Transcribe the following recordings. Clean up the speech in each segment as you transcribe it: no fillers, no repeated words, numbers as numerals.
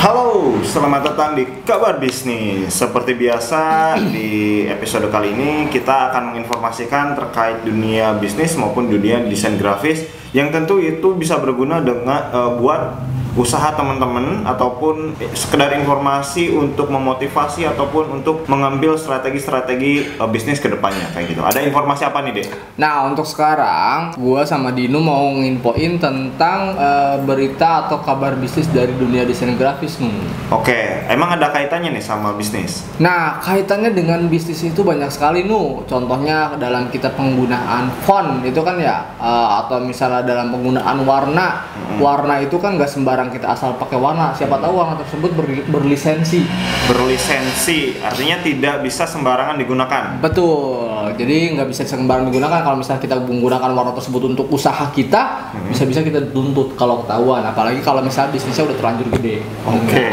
Halo, selamat datang di Kabar Bisnis. Seperti biasa, di episode kali ini kita akan menginformasikan terkait dunia bisnis maupun dunia desain grafis yang tentu itu bisa berguna dengan buat usaha teman-teman ataupun sekedar informasi untuk memotivasi ataupun untuk mengambil strategi-strategi bisnis ke depannya kayak gitu. Ada informasi apa nih, Dek? Nah, untuk sekarang gua sama Dino mau nginfoin tentang berita atau kabar bisnis dari dunia desain grafis nih. Oke, emang ada kaitannya nih sama bisnis? Nah, kaitannya dengan bisnis itu banyak sekali Contohnya dalam kita penggunaan font itu kan ya, atau misalnya dalam penggunaan warna. Warna itu kan nggak sembarang kita asal pakai warna. Siapa tahu warna tersebut berlisensi. Berlisensi artinya tidak bisa sembarangan digunakan. Betul. Jadi nggak bisa sembarangan digunakan. Kalau misalnya kita menggunakan warna tersebut untuk usaha kita, bisa-bisa kita tuntut kalau ketahuan. Apalagi kalau misalnya bisnisnya udah terlanjur gede. Oke.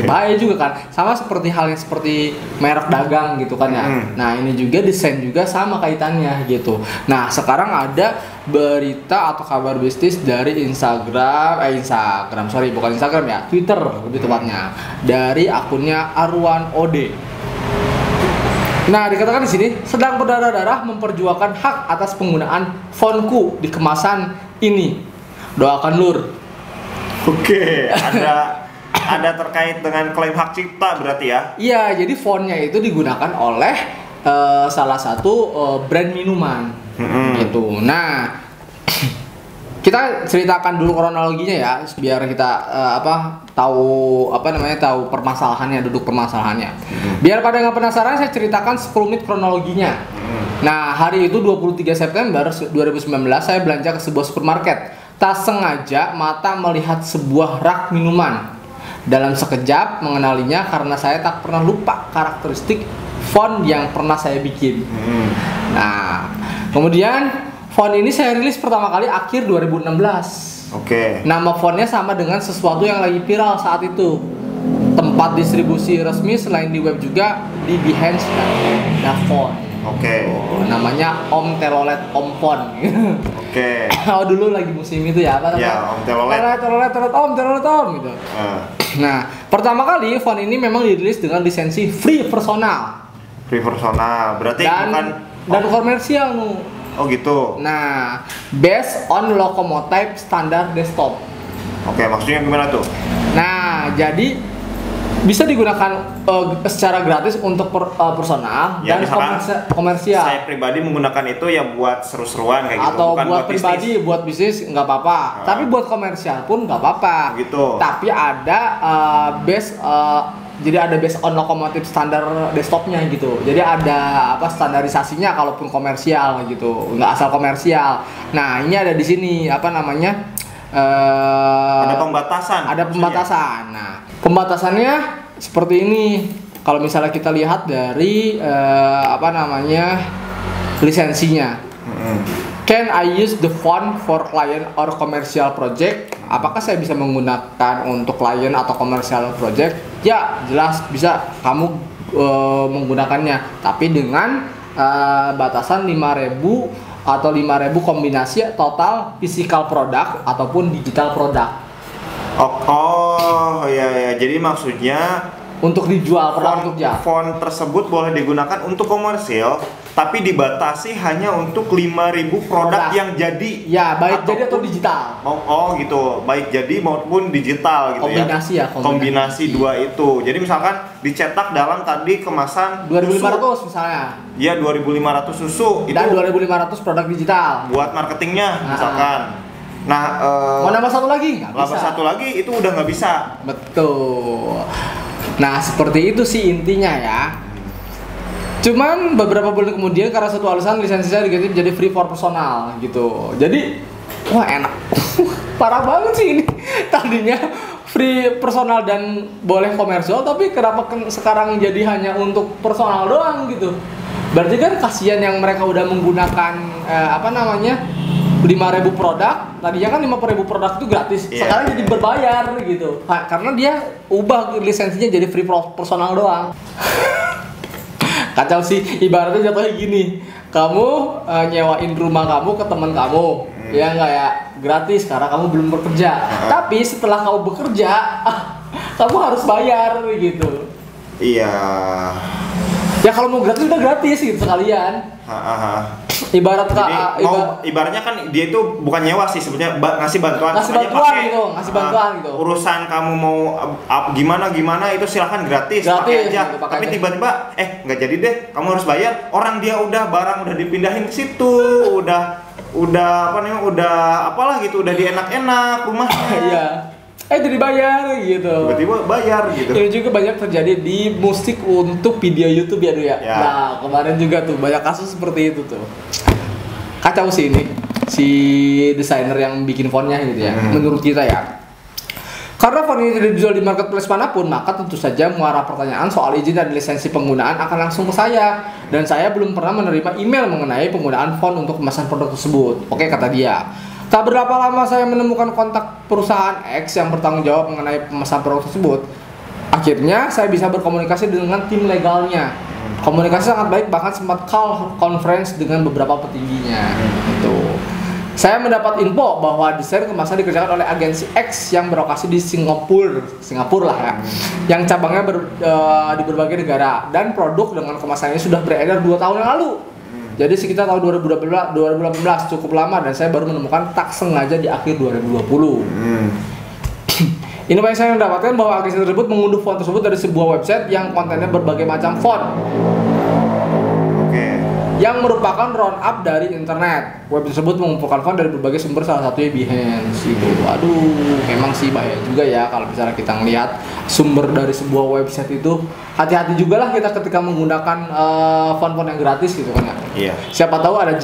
Bahaya juga kan. Sama seperti halnya seperti merek dagang gitu kan ya. Nah, ini juga desain juga sama kaitannya gitu. Nah, sekarang ada berita atau kabar bisnis dari Twitter lebih tepatnya, dari akunnya Arwan Ode. Nah, dikatakan di sini sedang berdarah-darah memperjuangkan hak atas penggunaan fontku di kemasan ini. Doakan Lur. Oke, ada terkait dengan klaim hak cipta berarti ya? Iya, jadi fontnya itu digunakan oleh salah satu brand minuman gitu. Nah, kita ceritakan dulu kronologinya ya, biar kita tahu permasalahannya, duduk permasalahannya. Biar pada nggak penasaran, saya ceritakan 10 menit kronologinya. Nah, hari itu 23 September 2019 saya belanja ke sebuah supermarket. Tak sengaja mata melihat sebuah rak minuman. Dalam sekejap mengenalinya karena saya tak pernah lupa karakteristik font yang pernah saya bikin. Nah, kemudian font ini saya rilis pertama kali akhir 2016. Oke. Nama fontnya sama dengan sesuatu yang lagi viral saat itu. Tempat distribusi resmi selain di web juga di Behance dan Font. Oke. Namanya Om Telolet Om Font. Oke. Oh, dulu lagi musim itu ya, apa namanya? Ya, Om Telolet. Telolet Om gitu. Nah, pertama kali font ini memang dirilis dengan lisensi free personal. Free personal, berarti dan komersial Oh gitu. Nah, based on locomotive standar desktop. Oke, maksudnya gimana tuh? Nah, jadi bisa digunakan secara gratis untuk personal ya, dan komersial. Saya pribadi menggunakan itu ya buat seru-seruan kayak gitu. Atau buat pribadi, buat bisnis nggak apa-apa. Tapi buat komersial pun nggak apa-apa. Gitu. Tapi ada jadi ada based on locomotive standar desktopnya gitu. Jadi ada standarisasinya kalaupun komersial gitu, nggak asal komersial. Nah, ini ada di sini ada pembatasan. Ada pembatasan. Nah, pembatasannya seperti ini. Kalau misalnya kita lihat dari lisensinya. Can I use the font for client or commercial project? Apakah saya bisa menggunakan untuk klien atau commercial project? Ya, jelas bisa kamu menggunakannya. Tapi dengan batasan 5.000 atau 5.000 kombinasi total physical product ataupun digital product. Oh ya. Jadi maksudnya untuk dijual font tersebut boleh digunakan untuk komersial, tapi dibatasi hanya untuk 5.000 produk yang jadi. Ya, baik jadi atau digital. Oh gitu, baik jadi maupun digital gitu. Kombinasi ya. Kombinasi dua itu. Jadi misalkan dicetak dalam tadi kemasan 2.500 misalnya. Iya, 2.500 susu itu. Dan 2.500 produk digital. Buat marketingnya misalkan. Nah, mau nambah satu lagi? Nambah satu lagi itu udah nggak bisa. Betul. Nah, seperti itu sih intinya ya. Cuman beberapa bulan kemudian karena satu alasan lisensi saya diganti menjadi free for personal gitu. Jadi, wah enak. Parah banget sih ini. Tadinya free personal dan boleh komersial, tapi kenapa sekarang jadi hanya untuk personal doang gitu. Berarti kan kasihan yang mereka udah menggunakan 5.000 produk, tadinya kan 5.000 produk itu gratis, sekarang jadi berbayar gitu. Nah, karena dia ubah lisensinya jadi free personal doang. Kacau sih, ibaratnya jatuhnya gini. Kamu nyewain rumah kamu ke teman kamu, ya nggak ya, gratis karena kamu belum bekerja. Tapi setelah kamu bekerja, kamu harus bayar gitu. Iya. Ya kalau mau gratis udah gratis gitu sekalian. Ibarat ibaratnya kan dia itu bukan nyewa sih sebenarnya, ngasih bantuan ngasih bantuan gitu. Urusan kamu mau gimana itu silahkan gratis pakai aja. Gitu, tapi tiba-tiba nggak jadi deh, kamu harus bayar. Orang dia barang udah dipindahin ke situ, udah apalah gitu, udah dienak-enak rumahnya. Iya. Jadi bayar gitu. Tiba-tiba bayar gitu. Ini juga banyak terjadi di musik untuk video YouTube ya, ya. Nah, kemarin juga tuh banyak kasus seperti itu tuh. Kacau sih ini si desainer yang bikin fontnya gitu ya. Menurut kita ya. Karena font ini tidak dijual di marketplace manapun, maka tentu saja muara pertanyaan soal izin dan lisensi penggunaan akan langsung ke saya. Dan saya belum pernah menerima email mengenai penggunaan font untuk kemasan produk tersebut. Oke, kata dia. Tak berapa lama saya menemukan kontak perusahaan X yang bertanggung jawab mengenai pemesanan produk tersebut. Akhirnya saya bisa berkomunikasi dengan tim legalnya. Komunikasi sangat baik, bahkan sempat call conference dengan beberapa petingginya. Gitu. Saya mendapat info bahwa desain kemasan dikerjakan oleh agensi X yang berlokasi di Singapura lah ya, yang cabangnya di berbagai negara, dan produk dengan kemasannya sudah beredar 2 tahun yang lalu. Jadi sekitar tahun 2018 cukup lama, dan saya baru menemukan tak sengaja di akhir 2020. Informasi yang dapatkan bahwa agensi tersebut mengunduh font tersebut dari sebuah website yang kontennya berbagai macam font. Yang merupakan roundup dari internet. Web tersebut mengumpulkan font dari berbagai sumber, salah satunya Behance gitu. Aduh, memang sih bahaya juga ya kalau misalnya kita ngelihat sumber dari sebuah website itu. Hati-hati juga lah kita ketika menggunakan font-font yang gratis gitu kan ya. Iya. Siapa tahu ada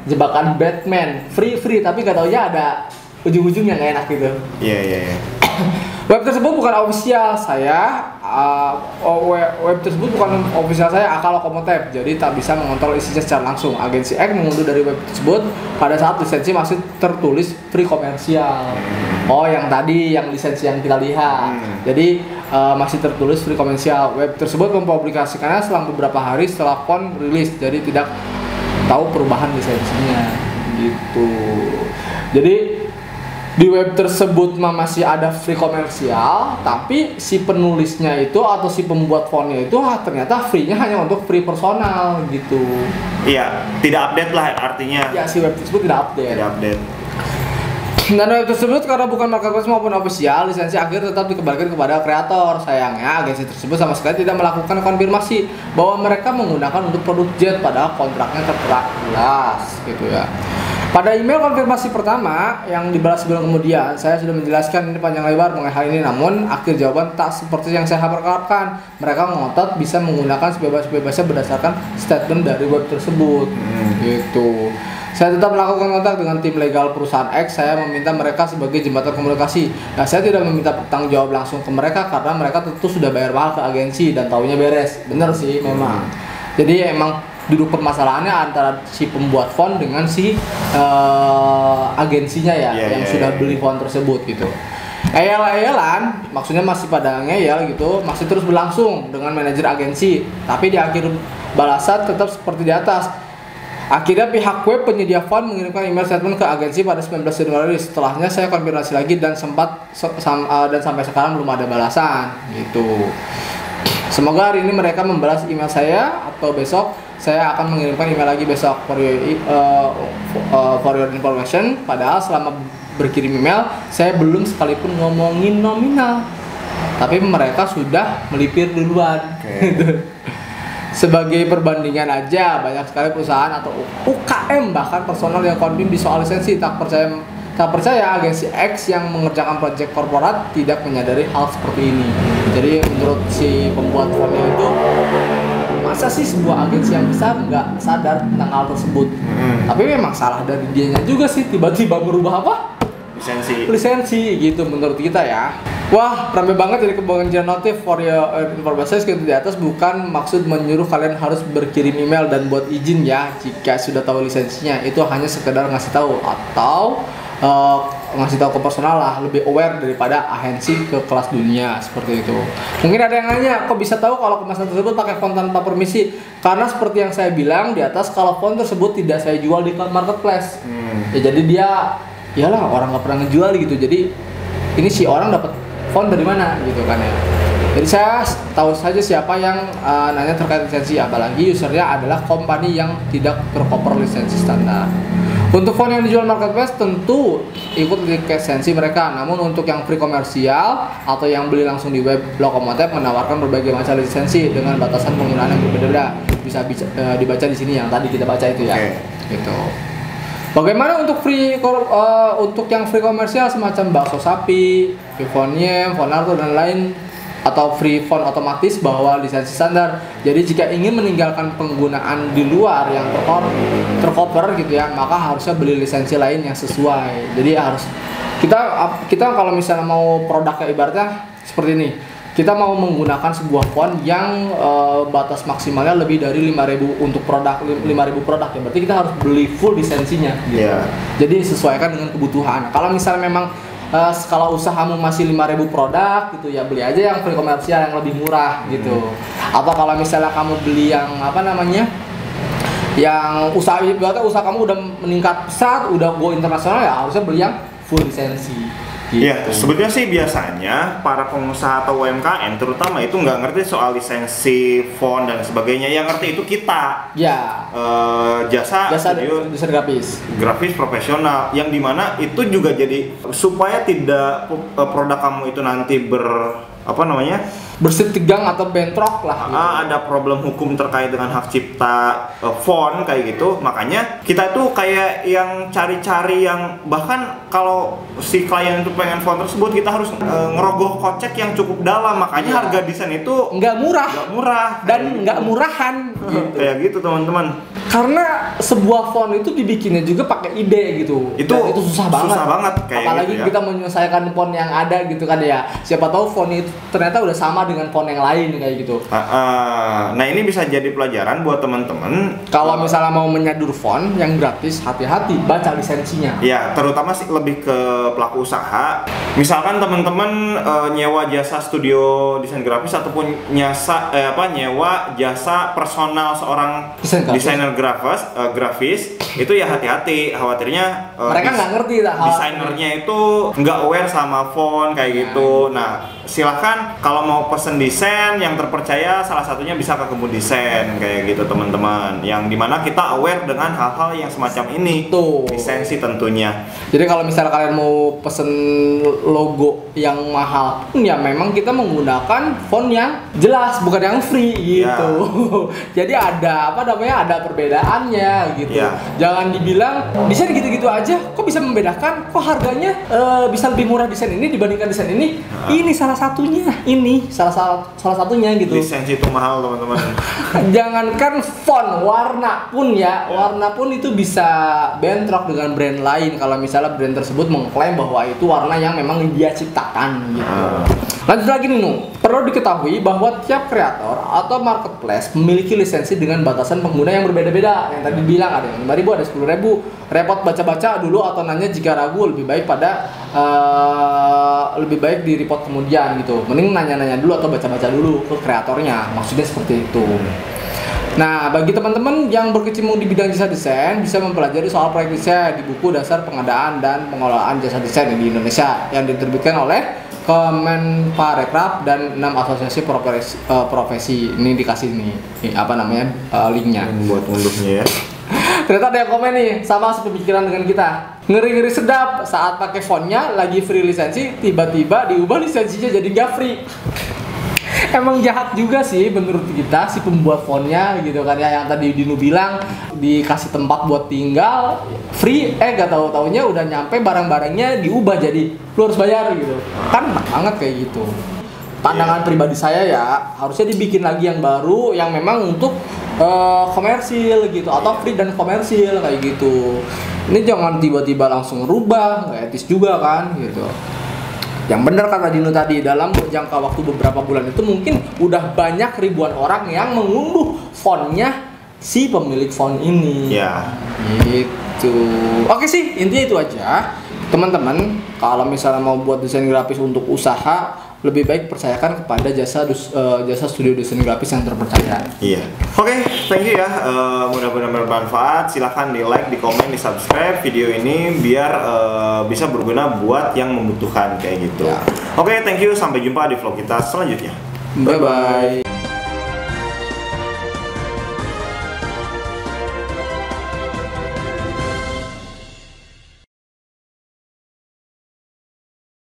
jebakan Batman, free tapi nggak tahu ya ada ujung-ujung yang nggak enak gitu. Iya. Web tersebut bukan official saya, web tersebut bukan official saya akal lokomotif, jadi tak bisa mengontrol isinya secara langsung. Agensi X mengunduh dari web tersebut pada saat lisensi masih tertulis free komersial. Oh, yang tadi yang lisensi yang kita lihat. Jadi masih tertulis free komersial. Web tersebut mempublikasikannya selang beberapa hari setelah font rilis, jadi tidak tahu perubahan lisensinya gitu. Jadi di web tersebut masih ada free komersial, tapi si penulisnya itu atau si pembuat fontnya itu ternyata free-nya hanya untuk free personal gitu. Iya, tidak update lah artinya. Ya, si web tersebut tidak update. Dan web tersebut karena bukan marketplace maupun official, lisensi akhir tetap dikembalikan kepada kreator. Sayangnya agensi tersebut sama sekali tidak melakukan konfirmasi bahwa mereka menggunakan untuk produk jet, padahal kontraknya tertera jelas gitu ya. Pada email konfirmasi pertama yang dibalas sebulan kemudian, saya sudah menjelaskan ini panjang lebar mengenai hal ini, namun akhir jawaban tak seperti yang saya harapkan. Mereka ngotot bisa menggunakan sebebas-bebasnya berdasarkan statement dari web tersebut. Gitu. Saya tetap melakukan kontak dengan tim legal perusahaan X. Saya meminta mereka sebagai jembatan komunikasi. Nah, saya tidak meminta tanggung jawab langsung ke mereka karena mereka tentu sudah bayar mahal ke agensi dan taunya beres. Bener sih memang. Jadi emang duduk permasalahannya antara si pembuat font dengan si agensinya ya, yang sudah beli font tersebut gitu. Eyal-eyalan, maksudnya masih pada ngeyel gitu, masih terus berlangsung dengan manajer agensi. Tapi di akhir balasan tetap seperti di atas. Akhirnya pihak web penyedia font mengirimkan email statement ke agensi pada 19 Januari. Setelahnya saya konfirmasi lagi dan dan sampai sekarang belum ada balasan gitu. Semoga hari ini mereka membalas email saya atau besok saya akan mengirimkan email lagi besok for your information. Padahal selama berkirim email saya belum sekalipun ngomongin nominal, tapi mereka sudah melipir duluan. Sebagai perbandingan aja, banyak sekali perusahaan atau UKM bahkan personal yang konfirm di soal lisensi. Tak percaya agensi X yang mengerjakan proyek korporat tidak menyadari hal seperti ini. Jadi menurut si pembuat fontnya itu, masa sih sebuah agensi yang besar nggak sadar tentang hal tersebut? Tapi memang salah dari dianya juga sih, tiba-tiba berubah apa? Lisensi gitu menurut kita ya. Wah, ramai banget jadi kebanyakan notif for your information gitu di atas. Bukan maksud menyuruh kalian harus berkirim email dan buat izin ya jika sudah tahu lisensinya. Itu hanya sekedar ngasih tahu atau ngasih tahu ke personal lah, lebih aware daripada agensi ke kelas dunia seperti itu. Mungkin ada yang nanya, kok bisa tahu kalau kemasan tersebut pakai font tanpa permisi? Karena seperti yang saya bilang di atas, kalau font tersebut tidak saya jual di marketplace. Ya jadi dia, iyalah orang nggak pernah ngejual gitu. Jadi ini si orang dapat font dari mana gitu kan ya. Jadi saya tahu saja siapa yang nanya terkait lisensi, apalagi usernya adalah company yang tidak tercover lisensi standar. Untuk font yang dijual marketplace tentu ikut lisensi mereka, namun untuk yang free komersial atau yang beli langsung di web Lokomotif menawarkan berbagai macam lisensi dengan batasan penggunaan yang berbeda-beda. Bisa dibaca di sini yang tadi kita baca itu ya. Gitu. Bagaimana untuk untuk yang free komersial semacam bakso sapi, Vivonium, Fonarto dan lain, atau free font otomatis bahwa lisensi standar. Jadi jika ingin meninggalkan penggunaan di luar yang tercover gitu ya, maka harusnya beli lisensi lain yang sesuai. Jadi harus kita kalau misalnya mau produknya ibaratnya seperti ini. Kita mau menggunakan sebuah font yang batas maksimalnya lebih dari 5.000 untuk 5.000 produk ya. Berarti kita harus beli full lisensinya gitu. Yeah. Jadi sesuaikan dengan kebutuhan. Kalau misalnya memang kalau usahamu masih 5.000 produk gitu ya, beli aja yang free komersial yang lebih murah gitu. Atau kalau misalnya kamu beli yang yang usaha kamu udah meningkat pesat, udah go internasional ya harusnya beli yang full lisensi. Gitu. Ya, sebetulnya sih biasanya para pengusaha atau UMKM terutama itu nggak ngerti soal lisensi, font dan sebagainya. Yang ngerti itu kita. Ya. Jasa studio desain grafis profesional, yang dimana itu juga jadi supaya tidak produk kamu itu nanti bersitegang atau bentrok lah gitu. Ada problem hukum terkait dengan hak cipta font kayak gitu. Makanya kita tuh kayak yang cari-cari yang bahkan kalau si klien itu pengen font tersebut kita harus ngerogoh kocek yang cukup dalam. Makanya harga desain itu nggak murah dan nggak murahan gitu. Kayak gitu teman-teman. Karena sebuah font itu dibikinnya juga pakai ide gitu. Itu susah banget kayak apalagi gitu ya. Kita menyelesaikan font yang ada gitu kan ya. Siapa tahu font itu ternyata udah sama dengan font yang lain kayak gitu. Nah ini bisa jadi pelajaran buat teman-teman. Kalau misalnya mau menyadur font yang gratis, hati-hati baca lisensinya. Ya, terutama sih lebih ke pelaku usaha. Misalkan teman-teman nyewa jasa studio desain grafis ataupun nyewa jasa personal seorang desainer grafis itu ya hati-hati. Khawatirnya mereka nggak ngerti desainernya itu nggak aware sama font kayak gitu. Nah, silahkan kalau mau pesen desain yang terpercaya, salah satunya bisa ke Kebun Desain kayak gitu teman-teman. Yang dimana kita aware dengan hal-hal yang semacam ini. Lisensi tentunya. Jadi kalau misalnya kalian mau pesen logo yang mahal, ya memang kita menggunakan font yang jelas, bukan yang free gitu. Jadi ada ada perbedaannya gitu. Jangan dibilang desain gitu-gitu aja, kok bisa membedakan? Kok harganya bisa lebih murah desain ini dibandingkan desain ini? Ini salah satunya gitu. Lisensi itu mahal teman-teman. Jangankan font, warna pun itu bisa bentrok dengan brand lain kalau misalnya brand tersebut mengklaim bahwa itu warna yang memang dia ciptakan gitu. Lanjut lagi nih perlu diketahui bahwa tiap kreator atau marketplace memiliki lisensi dengan batasan pengguna yang berbeda-beda. Yang tadi bilang ada yang 5.000, ada 10.000. Repot baca-baca dulu atau nanya jika ragu, lebih baik di report kemudian gitu. Mending nanya-nanya dulu atau baca-baca dulu ke kreatornya. Maksudnya seperti itu. Nah, bagi teman-teman yang berkecimpung di bidang jasa desain bisa mempelajari soal proyek desain di buku Dasar Pengadaan dan Pengelolaan Jasa Desain di Indonesia yang diterbitkan oleh Kemenparekraf dan 6 asosiasi profesi. Ini dikasih linknya. Buat unduhnya ya. Ternyata ada yang komen nih, sama sepemikiran dengan kita. Ngeri-ngeri sedap saat pakai fontnya lagi free lisensi, tiba-tiba diubah lisensinya jadi nggak free. Emang jahat juga sih menurut kita si pembuat fontnya gitu kan ya, yang tadi Dinu bilang dikasih tempat buat tinggal free, gak tahu-taunya udah nyampe barang-barangnya diubah jadi lu harus bayar gitu. Kan enak banget kayak gitu. Pandangan pribadi saya ya, harusnya dibikin lagi yang baru yang memang untuk komersil gitu, atau free dan komersil kayak gitu. Ini jangan tiba-tiba langsung rubah, nggak etis juga kan gitu. Yang benar kata Dino tadi, dalam jangka waktu beberapa bulan itu mungkin udah banyak ribuan orang yang mengunduh fontnya si pemilik font ini. Gitu. Oke sih, intinya itu aja. Teman-teman, kalau misalnya mau buat desain grafis untuk usaha, lebih baik percayakan kepada jasa studio desain grafis yang terpercaya. Iya. Oke, thank you ya. Mudah-mudahan bermanfaat. Silahkan di like, di komen, di subscribe video ini biar bisa berguna buat yang membutuhkan kayak gitu. Ya. Oke, thank you. Sampai jumpa di vlog kita selanjutnya. Bye bye.